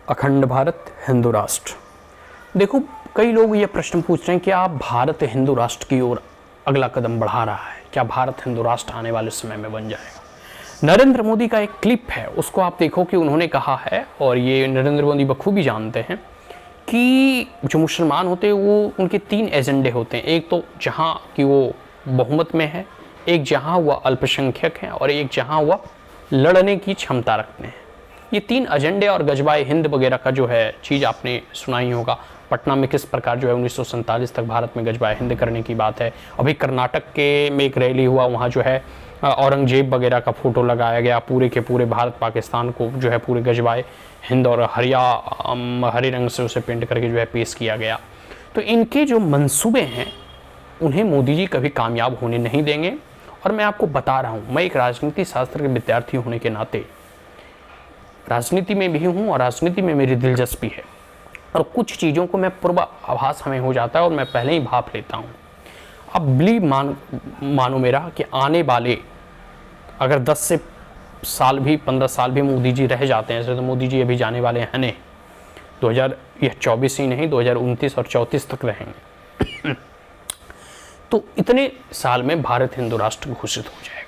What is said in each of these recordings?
अखंड भारत हिंदू राष्ट्र। देखो, कई लोग ये प्रश्न पूछ रहे हैं कि आप भारत हिंदू राष्ट्र की ओर अगला कदम बढ़ा रहा है, क्या भारत हिंदू राष्ट्र आने वाले समय में बन जाएगा। नरेंद्र मोदी का एक क्लिप है, उसको आप देखो कि उन्होंने कहा है, और ये नरेंद्र मोदी बखूबी जानते हैं कि जो मुसलमान होते हैं वो उनके 3 एजेंडे होते हैं। एक तो जहाँ कि वो बहुमत में है, एक जहाँ वह अल्पसंख्यक है, और एक जहाँ वह लड़ने की क्षमता रखते हैं। ये 3 एजेंडे और गजबाए हिंद वगैरह का जो है चीज़ आपने सुना ही होगा। पटना में किस प्रकार जो है 1947 तक भारत में गजबाए हिंद करने की बात है। अभी कर्नाटक के में एक रैली हुआ, वहाँ जो है औरंगजेब वगैरह का फोटो लगाया गया, पूरे के पूरे भारत पाकिस्तान को जो है पूरे गजबाए हिंद और हरे रंग से उसे पेंट करके जो है पेश किया गया। तो इनके जो मंसूबे हैं उन्हें मोदी जी कभी कामयाब होने नहीं देंगे। और मैं आपको बता रहा हूँ, मैं एक राजनीति शास्त्र के विद्यार्थी होने के नाते राजनीति में भी हूँ और राजनीति में मेरी दिलचस्पी है, और कुछ चीज़ों को मैं पूर्वाभास हमें हो जाता है और मैं पहले ही भाप लेता हूँ। अब बिलीव मानो मेरा कि आने वाले अगर 10 से साल भी 15 साल भी मोदी जी रह जाते हैं, ऐसे तो मोदी जी अभी जाने वाले हैं नहीं, 2024 ही नहीं 2029 और 34 तक रहेंगे तो इतने साल में भारत हिंदू राष्ट्र घोषित हो जाएगा।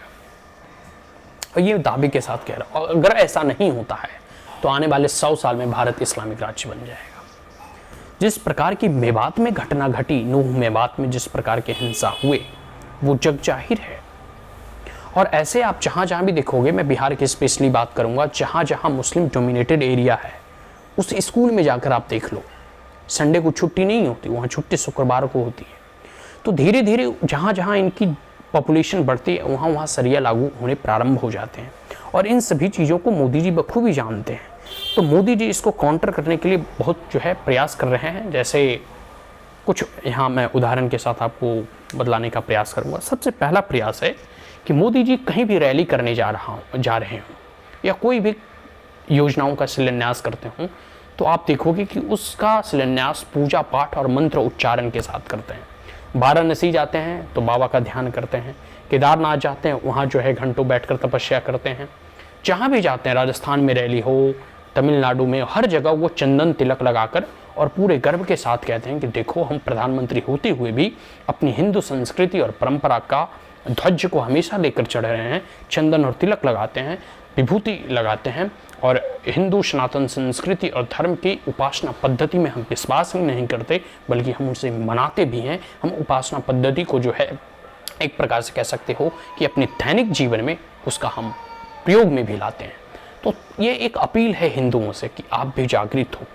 और ये दावे के साथ कह रहा हूँ, अगर ऐसा नहीं होता है तो आने वाले 100 साल में भारत इस्लामिक राज्य बन जाएगा। जिस प्रकार की मेवात में घटना घटी, नूह मेवात में जिस प्रकार के हिंसा हुए, वो जग जाहिर है। और ऐसे आप जहाँ जहाँ भी देखोगे, मैं बिहार की स्पेशली बात करूँगा, जहाँ जहाँ मुस्लिम डोमिनेटेड एरिया है उस स्कूल में जाकर आप देख लो, संडे को छुट्टी नहीं होती, वहाँ छुट्टी शुक्रवार को होती है। तो धीरे धीरे जहाँ जहाँ इनकी पॉपुलेशन बढ़ती है वहाँ वहाँ शरिया लागू होने प्रारंभ हो जाते हैं। और इन सभी चीज़ों को मोदी जी बखूबी जानते हैं। तो मोदी जी इसको काउंटर करने के लिए बहुत जो है प्रयास कर रहे हैं। जैसे कुछ यहाँ मैं उदाहरण के साथ आपको बतलाने का प्रयास करूँगा। सबसे पहला प्रयास है कि मोदी जी कहीं भी रैली करने जा रहे हों या कोई भी योजनाओं का शिलान्यास करते हों, तो आप देखोगे कि उसका शिलान्यास पूजा पाठ और मंत्र उच्चारण के साथ करते हैं। वाराणसी जाते हैं तो बाबा का ध्यान करते हैं, केदारनाथ जाते हैं वहाँ जो है घंटों बैठकर तपस्या करते हैं। जहाँ भी जाते हैं, राजस्थान में रैली हो, तमिलनाडु में, हर जगह वो चंदन तिलक लगाकर और पूरे गर्व के साथ कहते हैं कि देखो, हम प्रधानमंत्री होते हुए भी अपनी हिंदू संस्कृति और परंपरा का ध्वज को हमेशा लेकर चढ़ रहे हैं। चंदन और तिलक लगाते हैं, विभूति लगाते हैं, और हिंदू सनातन संस्कृति और धर्म की उपासना पद्धति में हम विश्वास ही नहीं करते बल्कि हम उनसे मनाते भी हैं। हम उपासना पद्धति को जो है एक प्रकार से कह सकते हो कि अपने दैनिक जीवन में उसका हम प्रयोग में भी लाते हैं। तो ये एक अपील है हिंदुओं से कि आप भी जागृत हो,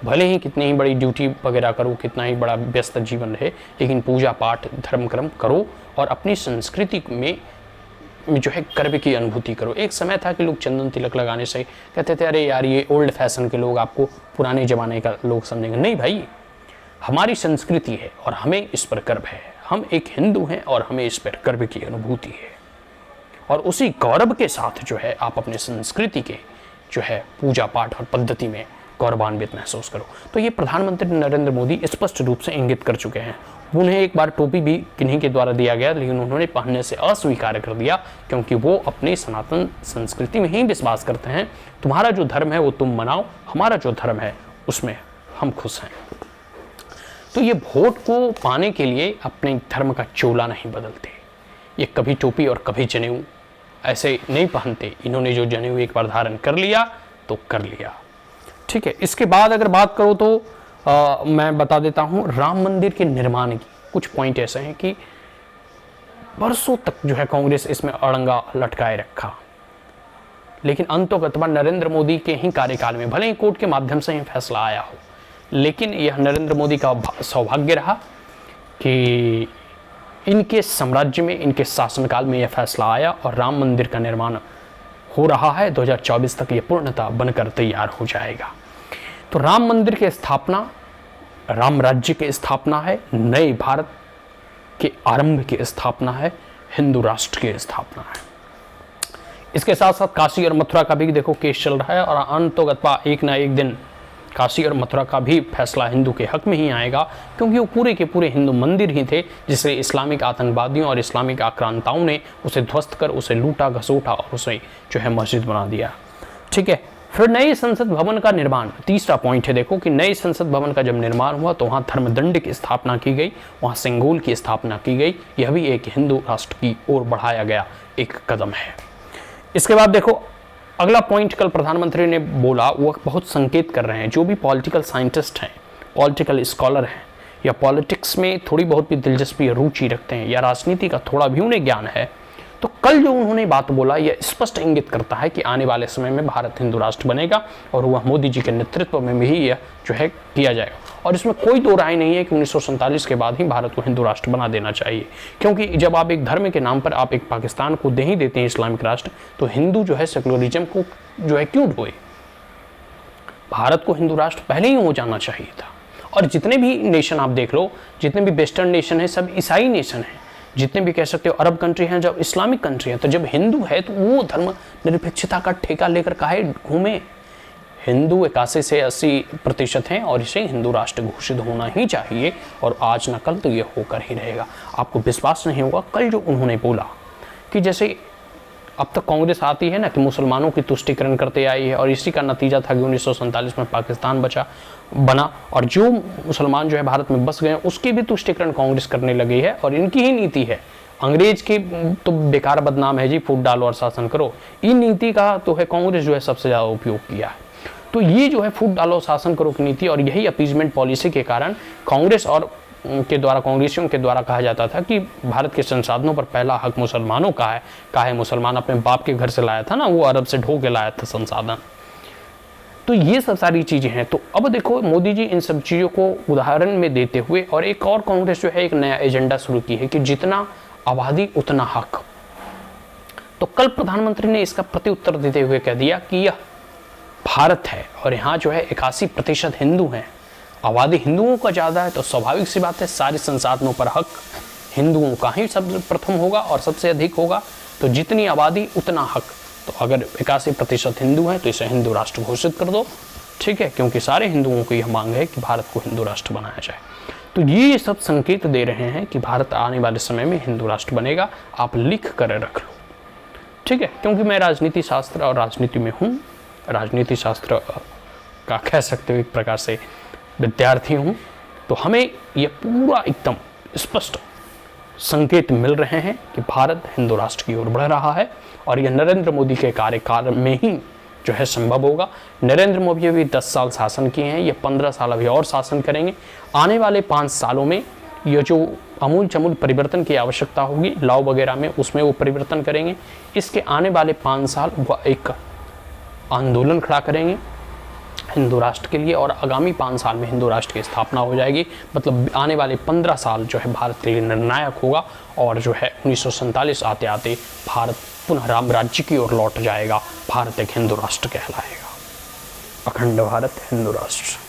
भले ही कितनी ही बड़ी ड्यूटी वगैरह करो, कितना ही बड़ा व्यस्त जीवन रहे, लेकिन पूजा पाठ धर्म कर्म करो और अपनी संस्कृति में जो है गर्व की अनुभूति करो। एक समय था कि लोग चंदन तिलक लगाने से कहते थे, अरे यार ये ओल्ड फैशन के लोग, आपको पुराने ज़माने का लोग समझेंगे। नहीं भाई, हमारी संस्कृति है और हमें इस पर गर्व है। हम एक हिंदू हैं और हमें इस पर गर्व की अनुभूति है। और उसी गौरव के साथ जो है आप अपने संस्कृति के जो है पूजा पाठ और पद्धति में गौरवान्वित महसूस करो। तो ये प्रधानमंत्री नरेंद्र मोदी स्पष्ट रूप से इंगित कर चुके हैं। उन्हें एक बार टोपी भी किन्हीं के द्वारा दिया गया, लेकिन उन्होंने पहनने से अस्वीकार कर दिया, क्योंकि वो अपनी सनातन संस्कृति में ही विश्वास करते हैं। तुम्हारा जो धर्म है वो तुम मनाओ, हमारा जो धर्म है उसमें हम खुश हैं। तो ये वोट को पाने के लिए अपने धर्म का चोला नहीं बदलते। ये कभी टोपी और कभी जनेऊ ऐसे नहीं पहनते। इन्होंने जो जनेऊ एक बार धारण कर लिया तो कर लिया, ठीक है। इसके बाद अगर बात करो तो मैं बता देता हूँ राम मंदिर के निर्माण की कुछ पॉइंट ऐसे हैं कि वर्षों तक जो है कांग्रेस इसमें अड़ंगा लटकाए रखा, लेकिन अंततः नरेंद्र मोदी के ही कार्यकाल में, भले ही कोर्ट के माध्यम से ही फैसला आया हो, लेकिन यह नरेंद्र मोदी का सौभाग्य रहा कि इनके साम्राज्य में, इनके शासनकाल में यह फैसला आया और राम मंदिर का निर्माण हो रहा है। 2024 तक ये पूर्णतः बनकर तैयार हो जाएगा। तो राम मंदिर की स्थापना, राम राज्य की स्थापना है, नए भारत के आरंभ की स्थापना है, हिंदू राष्ट्र की स्थापना है। इसके साथ साथ काशी और मथुरा का भी देखो केस चल रहा है, और अंततः एक ना एक दिन काशी और मथुरा का भी फैसला हिंदू के हक में ही आएगा, क्योंकि वो पूरे के पूरे हिंदू मंदिर ही थे जिसे इस्लामिक आतंकवादियों और इस्लामिक आक्रांताओं ने उसे ध्वस्त कर उसे लूटा घसोटा और उसे जो है मस्जिद बना दिया, ठीक है। फिर नए संसद भवन का निर्माण, तीसरा पॉइंट है देखो कि नए संसद भवन का जब निर्माण हुआ तो वहाँ धर्मदंड की स्थापना की गई, वहाँ सिंगोल की स्थापना की गई। यह भी एक हिंदू राष्ट्र की ओर बढ़ाया गया एक कदम है। इसके बाद देखो अगला पॉइंट कल प्रधानमंत्री ने बोला, वो बहुत संकेत कर रहे हैं। जो भी पॉलिटिकल साइंटिस्ट हैं, पॉलिटिकल स्कॉलर हैं, या पॉलिटिक्स में थोड़ी बहुत भी दिलचस्पी रुचि रखते हैं, या राजनीति का थोड़ा भी उन्हें ज्ञान है, तो कल जो उन्होंने बात बोला यह स्पष्ट इंगित करता है कि आने वाले समय में भारत हिंदू राष्ट्र बनेगा और वह मोदी जी के नेतृत्व में भी यह जो है किया जाएगा। और इसमें कोई दो राय नहीं है कि 1947 के बाद ही भारत को हिंदू राष्ट्र बना देना चाहिए, क्योंकि जब आप एक धर्म के नाम पर आप एक पाकिस्तान को दे ही देते हैं इस्लामिक राष्ट्र, तो हिंदू जो है सेकुलरिज्म को जो है क्यों ढोए। भारत को हिंदू राष्ट्र पहले ही हो जाना चाहिए था। और जितने भी नेशन आप देख लो, जितने भी वेस्टर्न नेशन है सब ईसाई नेशन है, जितने भी कह सकते हो अरब कंट्री हैं जब इस्लामिक कंट्री है, तो जब हिंदू है तो वो धर्म निरपेक्षता का ठेका लेकर काहे घूमे। हिंदू 81 से 80% हैं और इसे हिंदू राष्ट्र घोषित होना ही चाहिए, और आज न कल तो ये होकर ही रहेगा। आपको विश्वास नहीं होगा कल जो उन्होंने बोला कि जैसे अब तक कांग्रेस आती है ना कि मुसलमानों की तुष्टीकरण करते आई है, और इसी का नतीजा था कि 1947 में पाकिस्तान बना, और जो मुसलमान जो है भारत में बस गए उसकी भी तुष्टीकरण कांग्रेस करने लगी है, और इनकी ही नीति है। अंग्रेज की तो बेकार बदनाम है जी, फूट डालो और शासन करो, इन नीति का तो है कांग्रेस जो है सबसे ज़्यादा उपयोग किया है। तो ये जो है फूट डालो शासन करो की नीति, और यही अपीजमेंट पॉलिसी के कारण कांग्रेस और के द्वारा, कांग्रेसियों के द्वारा कहा जाता था कि भारत के संसाधनों पर पहला हक मुसलमानों का है। काहे मुसलमान अपने बाप के घर से लाया था ना, वो अरब से ढो के लाया था संसाधन। तो ये सब सारी चीज़ें हैं। तो अब देखो मोदी जी इन सब चीज़ों को उदाहरण में देते हुए, और एक और कांग्रेस जो है एक नया एजेंडा शुरू की है कि जितना आबादी उतना हक। तो कल प्रधानमंत्री ने इसका प्रत्युत्तर देते हुए कह दिया कि यह भारत है और यहाँ जो है 81% हिंदू हैं, आबादी हिंदुओं का ज़्यादा है, तो स्वाभाविक सी बात है सारे संसाधनों पर हक हिंदुओं का ही सब प्रथम होगा और सबसे अधिक होगा। तो जितनी आबादी उतना हक। तो अगर 81% हिंदू हैं तो इसे हिंदू राष्ट्र घोषित कर दो, ठीक है, क्योंकि सारे हिंदुओं की यह मांग है कि भारत को हिंदू राष्ट्र बनाया जाए। तो ये सब संकेत दे रहे हैं कि भारत आने वाले समय में हिंदू राष्ट्र बनेगा। आप लिख कर रख लो, ठीक है, क्योंकि मैं राजनीति शास्त्र और राजनीति में हूँ, राजनीति शास्त्र का कह सकते हो एक प्रकार से विद्यार्थी हूँ। तो हमें यह पूरा एकदम स्पष्ट संकेत मिल रहे हैं कि भारत हिंदू राष्ट्र की ओर बढ़ रहा है, और यह नरेंद्र मोदी के कार्यकाल में ही जो है संभव होगा। नरेंद्र मोदी अभी 10 साल शासन किए हैं, ये 15 साल अभी और शासन करेंगे। आने वाले 5 सालों में ये जो अमूल चमूल परिवर्तन की आवश्यकता होगी लॉ वगैरह में, उसमें वो परिवर्तन करेंगे। इसके आने वाले 5 साल वह एक आंदोलन खड़ा करेंगे हिंदू राष्ट्र के लिए, और आगामी 5 साल में हिंदू राष्ट्र की स्थापना हो जाएगी। मतलब आने वाले 15 साल जो है भारत के लिए निर्णायक होगा, और जो है 1947 आते आते भारत पुनः राम राज्य की ओर लौट जाएगा। भारत एक हिंदू राष्ट्र कहलाएगा। अखंड भारत हिंदू राष्ट्र।